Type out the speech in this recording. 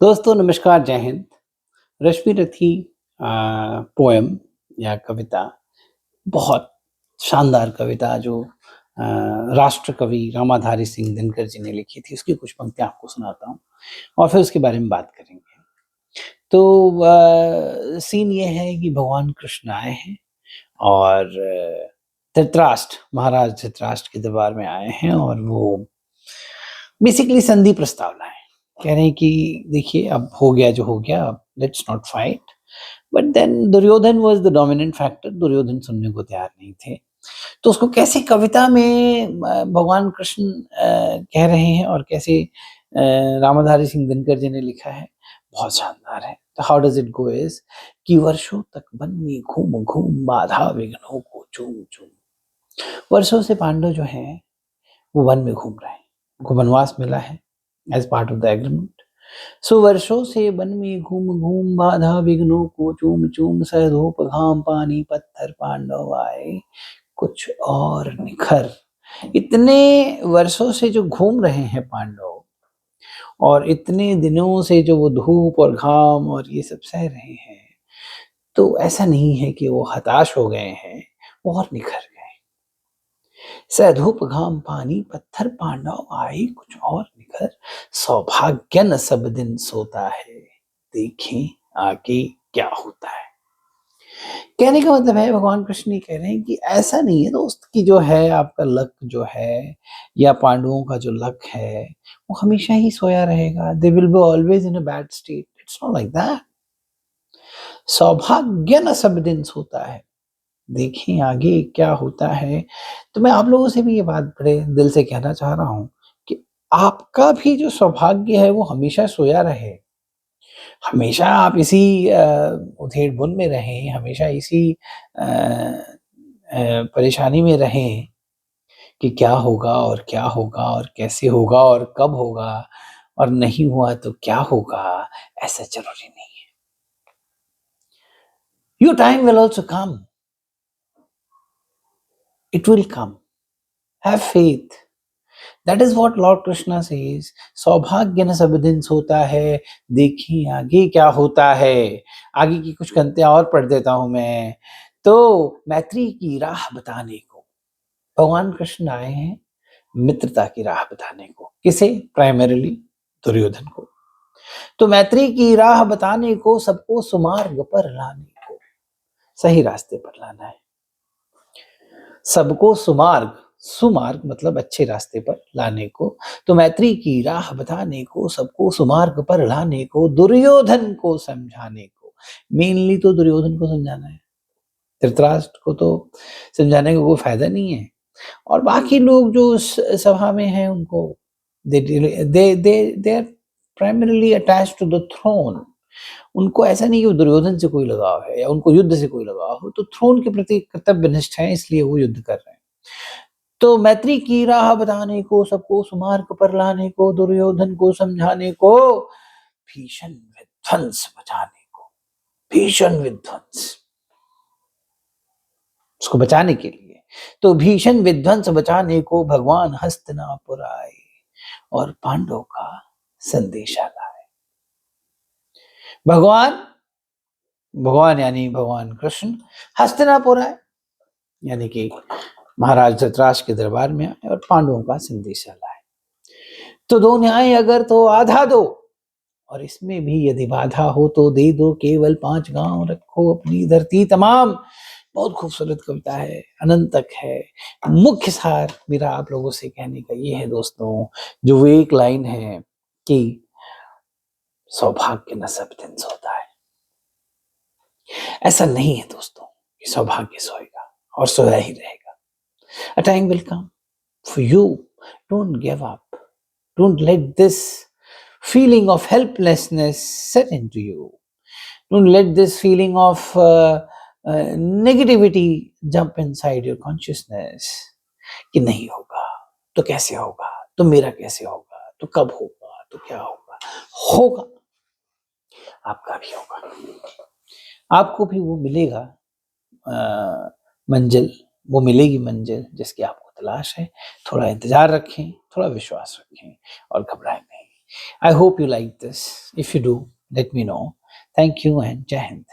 दोस्तों नमस्कार, जय हिंद। रश्मि रथी पोएम या कविता बहुत शानदार कविता जो राष्ट्र कवि रामाधारी सिंह दिनकर जी ने लिखी थी, उसकी कुछ पंक्तियाँ आपको सुनाता हूँ और फिर उसके बारे में बात करेंगे। तो सीन ये है कि भगवान कृष्ण आए हैं और धृतराष्ट्र महाराज धृतराष्ट्र के दरबार में आए हैं और वो बेसिकली संधि प्रस्ताव लाए। कह रहे हैं कि देखिए अब हो गया जो हो गया, अब let's not fight. But then Duryodhan was the dominant factor, Duryodhan सुनने को तैयार नहीं थे। तो उसको कैसे कविता में भगवान कृष्ण कह रहे हैं और कैसे रामाधारी सिंह दिनकर जी ने लिखा है, बहुत शानदार है। तो how does it go is कि वर्षों तक वन में घूम-घूम बाधा विघ्नों को चूम-चूम। वर्षों से पांडव जो हैं, वो वन में घूम रहे हैं। उनको वनवास मिला है as part of the agreement. सो वर्षों से वन में घूम-घूम बाधा विघ्नों को चूम-चूम सधूप घाम पानी पत्थर पांडव आए कुछ और निखर। इतने वर्षों से जो घूम रहे हैं पांडव और इतने दिनों से जो वो धूप और घाम और ये सब सह रहे हैं, तो ऐसा नहीं है कि वो हताश हो गए हैं, वो और निखर गए। सधूप घाम पानी पत्थर पांडव आए कुछ और निखर, सौभाग्य न सब दिन सोता है, देखें आगे क्या होता है। कहने का मतलब है भगवान कृष्ण ये कह रहे हैं कि ऐसा नहीं है दोस्त कि जो है आपका लक जो है या पांडवों का जो लक है वो हमेशा ही सोया रहेगा। They will be always in a bad state. It's not like that. सौभाग्य न सब दिन सोता है, देखें आगे क्या होता है। तो मैं आप लोगों से भी ये बात बड़े दिल से कहना चाह रहा हूँ कि आपका भी जो सौभाग्य है वो हमेशा सोया रहे। हमेशा आप इसी उधेड़-बुन में रहें, हमेशा इसी परेशानी में रहें कि क्या होगा और कैसे होगा और कब होगा और नहीं हुआ तो क्या होगा, ऐसा ज़रूरी नहीं है। Your time will also come. It will come. Have faith. That is what Lord Krishna says. सौभाग्य न सब दिन सोता है, देखिए आगे क्या होता है। आगे की कुछ पंक्तियाँ और पढ़ देता हूँ मैं। तो मैत्री की राह बताने को भगवान कृष्ण आए हैं, मित्रता की राह बताने को। किसे? प्राइमरीली दुर्योधन को। तो मैत्री की राह बताने को, सबको सुमार्ग पर लाने को, सही रास्ते पर लाना है। सबको सुमार्ग, सुमार्ग मतलब अच्छे रास्ते पर लाने को, तो मैत्री की राह बताने को, सबको सुमार्ग पर लाने को, दुर्योधन को समझाने को। मेनली तो दुर्योधन को समझाना है। धृतराष्ट्र को तो समझाने का कोई फ़ायदा नहीं है और बाकी लोग जो उस सभा में हैं उनको they are primarily attached to the throne. उनको ऐसा नहीं कि वो दुर्योधन से कोई लगाव है या उनको युद्ध से कोई लगाव हो, तो थ्रोन के प्रति कर्तव्यनिष्ठ हैं इसलिए वो युद्ध कर रहे हैं। तो मैत्री की राह बताने को, सबको सुमार्ग पर लाने को, दुर्योधन को समझाने को, भीषण विध्वंस बचाने को, भीषण विध्वंस उसको बचाने के लिए। तो भीषण विध्वंस बचाने को भगवान हस्तिनापुर आए और पांडव का संदेशा लाए। भगवान भगवान यानी भगवान कृष्ण हस्तिनापुर आए, यानी कि महाराज धृतराष्ट्र के दरबार में आए और पांडवों का संदेशा लाए। तो दो न्याय अगर तो आधा दो और इसमें भी यदि बाधा हो तो दे दो, केवल 5 गांव रखो अपनी धरती तमाम। बहुत खूबसूरत कविता है, अनंतक है। मुख्य सार मेरा आप लोगों से कहने का ये है दोस्तों, जो वो एक लाइन है कि सौभाग्य न सब दिन सोता है। ऐसा नहीं है दोस्तों कि सौभाग्य सोएगा और सोया ही रहेगा। A time will come for you. Don't give up. Don't let this feeling of helplessness set into you. Don't let this feeling of negativity jump inside your consciousness. कि नहीं होगा तो कैसे होगा, तो मेरा कैसे होगा, तो कब होगा, तो क्या होगा। होगा, आपका भी होगा, आपको भी वो मिलेगा मंजिल, वो मिलेगी मंजिल जिसकी आपको तलाश है। थोड़ा इंतजार रखें, थोड़ा विश्वास रखें और घबराएं नहीं। I hope you like this. If you do, let me know. Thank you and Jai Hind.